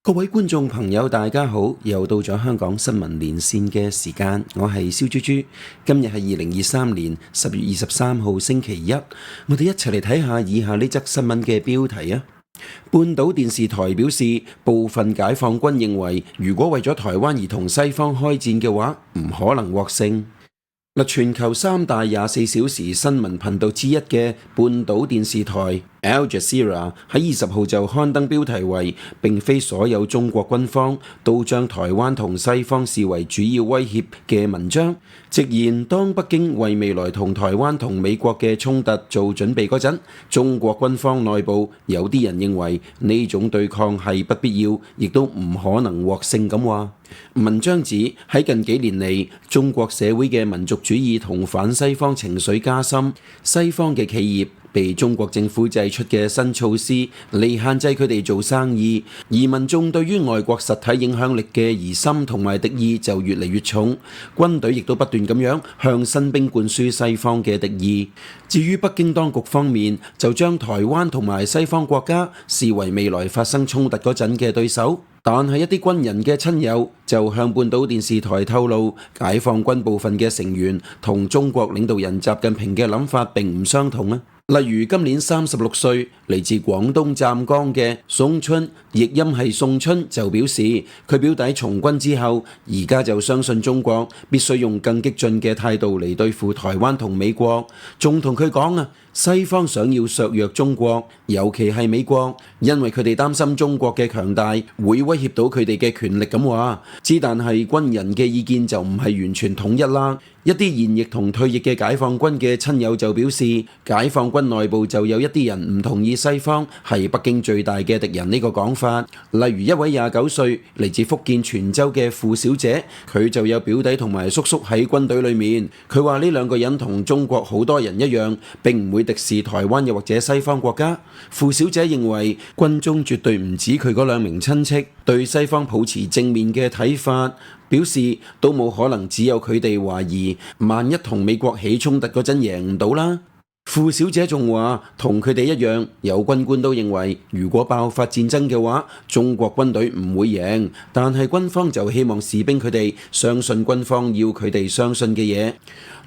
各位觀眾朋友，大家好！又到咗香港新聞連線嘅時間，我係蕭豬豬。今日係2023年10月23號星期一，我哋一齊嚟睇下以下呢則新聞嘅標題啊！半島電視台表示，部分解放軍認為，如果為咗台灣而同西方開戰嘅話，唔可能獲勝。全球三大24小時新聞頻道之一嘅半島電視台 Al Jazeera 喺20號就刊登標題為並非所有中國軍方都將台灣同西方視為主要威脅嘅文章，直言當北京為未來同台灣同美國嘅衝突做準備嗰陣，中國軍方內部有啲人認為呢種對抗係不必要，亦都唔可能獲勝咁話。文章指喺近幾年嚟，中國社會嘅民族主義同反西方情緒加深，西方嘅企業被中國政府制出嘅新措施嚟限制佢哋做生意，而民眾對於外國實體影響力嘅疑心同埋敵意就越嚟越重，軍隊亦都不斷咁樣向新兵灌輸西方嘅敵意。至於北京當局方面，就將台灣同埋西方國家視為未來發生衝突嗰陣嘅對手。但係一啲軍人嘅親友就向半島電視台透露，解放軍部分嘅成員同中國領導人習近平嘅諗法並唔相同啊。例如今年36歲嚟自廣東湛江嘅宋春，譯音係宋春，就表示佢表弟從軍之後，而家就相信中國必須用更激進嘅態度嚟對付台灣同美國，仲同佢講啊，西方想要削弱中國，尤其係美國，因為佢哋擔心中國嘅強大會威脅到佢哋嘅權力咁話。但係軍人嘅意見就唔係完全統一啦。一啲現役同退役嘅解放軍嘅親友就表示，解放軍內部就有一啲人唔同意西方係北京最大嘅敵人呢個講法。例如一位29歲嚟自福建泉州嘅傅小姐，佢就有表弟同埋叔叔喺軍隊裏面。佢話呢兩個人同中國好多人一樣，並唔會敵視台灣又或者西方國家。傅小姐認為軍中絕對唔止佢嗰兩名親戚對西方抱持正面嘅睇法，表示都冇可能只有佢哋懷疑，萬一同美國起衝突嗰陣贏唔到啦。傅小姐仲話，同佢哋一樣，有軍官都認為，如果爆發戰爭嘅話，中國軍隊唔會贏，但係軍方就希望士兵佢哋相信軍方要佢哋相信嘅嘢。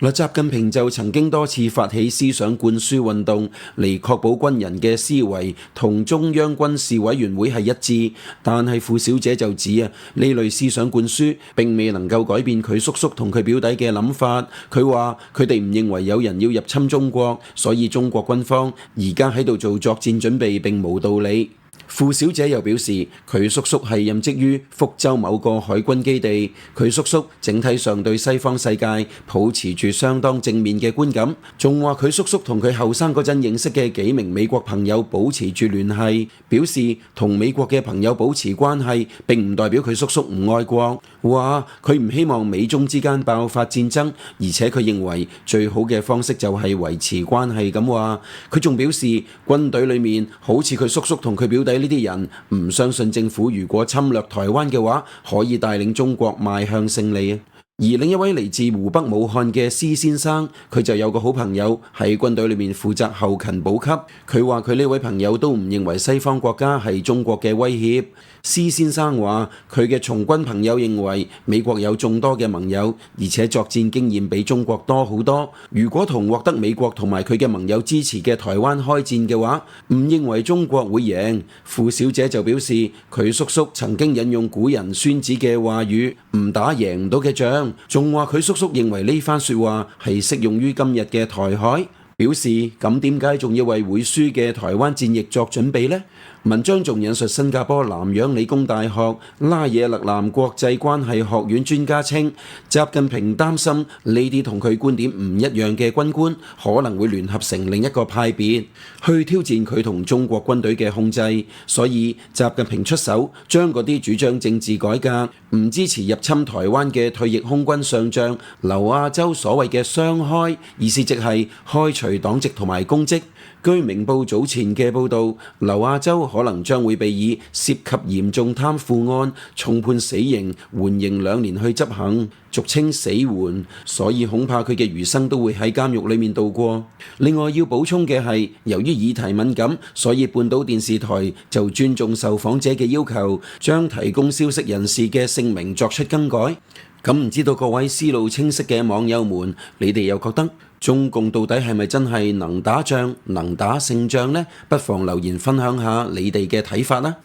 習近平就曾經多次發起思想灌輸運動嚟確保軍人嘅思維同中央軍事委員會係一致，但係傅小姐就指呢類思想灌輸並未能夠改變佢叔叔同佢表弟嘅諗法。佢話佢哋唔認為有人要入侵中國，所以中國軍方而家喺度做作戰準備並冇道理。傅小姐又表示，佢叔叔係任職於福州某個海軍基地，佢叔叔整體上對西方世界抱持住相當正面嘅觀感，仲話佢叔叔同佢後生嗰陣認識嘅幾名美國朋友保持住聯繫，表示同美國嘅朋友保持關係並唔代表佢叔叔唔愛國，話佢唔希望美中之間爆發戰爭，而且佢認為最好嘅方式就係維持關係咁話。佢仲表示軍隊裏面好似佢叔叔同佢表弟呢啲人唔相信政府如果侵略台灣嘅話，可以帶領中國邁向勝利啊！而另一位嚟自湖北武漢嘅施先生，佢就有個好朋友喺軍隊裏面負責後勤補給，佢話佢呢位朋友都唔認為西方國家係中國嘅威脅。施先生話佢嘅從軍朋友認為美國有眾多嘅盟友，而且作戰經驗比中國多好多。如果同獲得美國同埋佢嘅盟友支持嘅台灣開戰嘅話，唔認為中國會贏。傅小姐就表示佢叔叔曾經引用古人孫子嘅話語，唔打贏唔到嘅仗，仲話佢叔叔認為呢番說話係適用於今日嘅台海。表示咁點解仲要為會輸嘅台灣戰役作準備呢？文章仲引述新加坡南洋理工大學拉惹勒南國際關係學院專家稱，習近平擔心呢啲同佢觀點唔一樣嘅軍官可能會聯合成另一個派別，去挑戰佢同中國軍隊嘅控制，所以習近平出手將嗰啲主張政治改革、唔支持入侵台灣嘅退役空軍上將劉亞洲所謂嘅雙開，意思即係開除黨籍同埋公職。據明報早前嘅報導，劉亞洲可能將會被以涉及嚴重貪腐案重判死刑，緩刑2年去執行。俗稱死緩，所以恐怕佢嘅餘生都會喺監獄裏面度過。另外要補充嘅係，由於議題敏感，所以半島電視台就尊重受訪者嘅要求，將提供消息人士嘅姓名作出更改。咁唔知道各位思路清晰嘅網友們，你哋又覺得中共到底係咪真係能打仗、能打勝仗呢？不妨留言分享下你哋嘅睇法啦。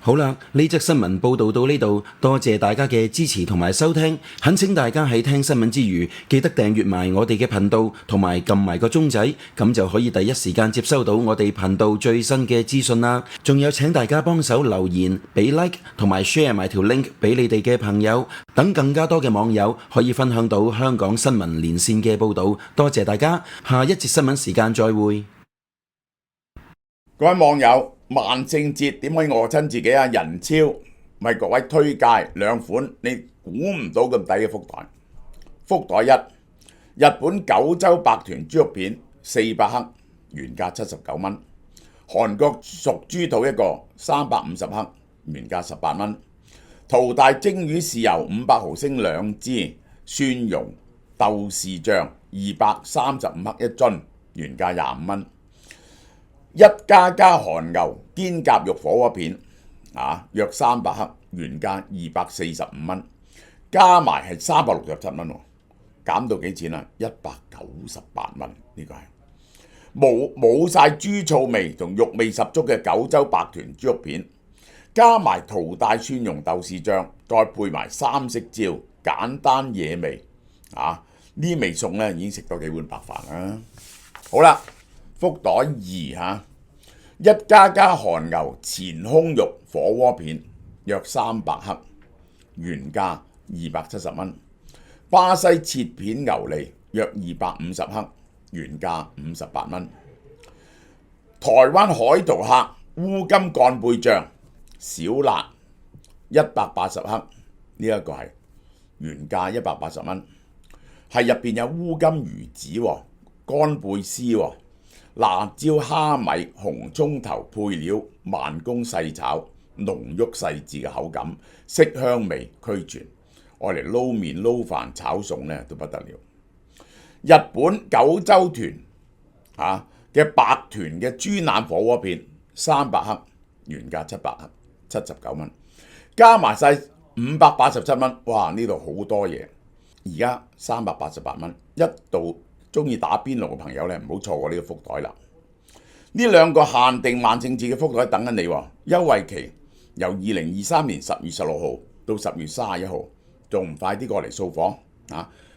好啦，呢則新聞報導到呢度，多謝大家嘅支持同埋收聽，懇請大家喺聽新聞之餘，記得訂閱埋我哋嘅頻道，同埋撳埋個鐘仔，咁就可以第一時間接收到我哋頻道最新嘅資訊啦。仲有請大家幫手留言、俾 like 同埋 share 埋條 link 俾你哋嘅朋友，等更加多嘅網友可以分享到香港新聞連線嘅報導。多謝大家，下一節新聞時間再會。各位網友，萬聖節點可以餓親自己啊？人超為各位推介兩款你估唔到咁抵嘅福袋。福袋一，日本九州白豚豬肉片400克，原價79蚊；韓國熟豬肚一個350克，原價18蚊；淘大蒸魚豉油500毫升2支，蒜蓉豆豉醬235克一樽，原價25蚊。一家家韓牛肩胛肉火鍋片約300克，原價245蚊，加埋係367蚊，減到幾錢啊？198蚊，呢個係冇晒豬醋味同肉味十足嘅九州白豚豬肉片，加埋淘大蒜蓉豆豉醬，再配埋三色椒，簡單惹味呢味餸咧已經食多幾碗白飯啦。好啦。福袋二一家家韓牛前胸肉火鍋片約300克，原價270蚊；巴西切片牛脷約250克，原價58蚊；台灣海淘客烏金乾貝醬小辣180克，呢一個係原價180蚊，係入邊有烏金魚子、乾貝絲、辣椒、蝦米、紅葱頭配料，慢工細炒，濃郁細緻嘅口感，色香味俱全，愛嚟撈麵撈飯炒餸咧都不得了。日本九州豚嘅白豚嘅豬腩火鍋片300克，原價779蚊，加埋晒587蚊，哇！呢度好多嘢，而家388蚊，一度。中意打邊爐嘅朋友咧，唔好錯過呢個福袋啦！呢兩個限定萬聖節嘅福袋等緊你喎，優惠期由2023年10月16號到10月31號，仲唔快啲過嚟掃貨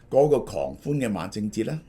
嗰個狂歡嘅萬聖節咧？